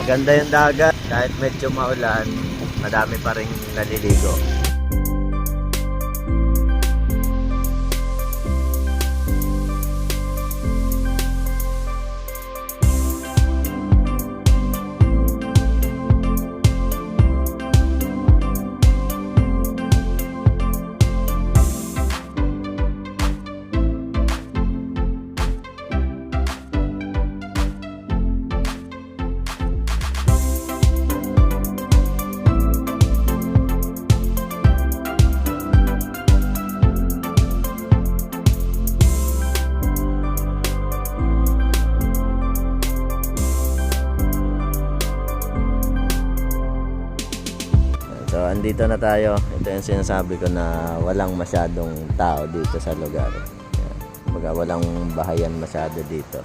Ganda yung dagat, kahit medyo maulan, madami pa rin naliligo. So, andito na tayo. Ito yung sinasabi ko na walang masyadong tao dito sa lugar. Walang bahayan masyado dito.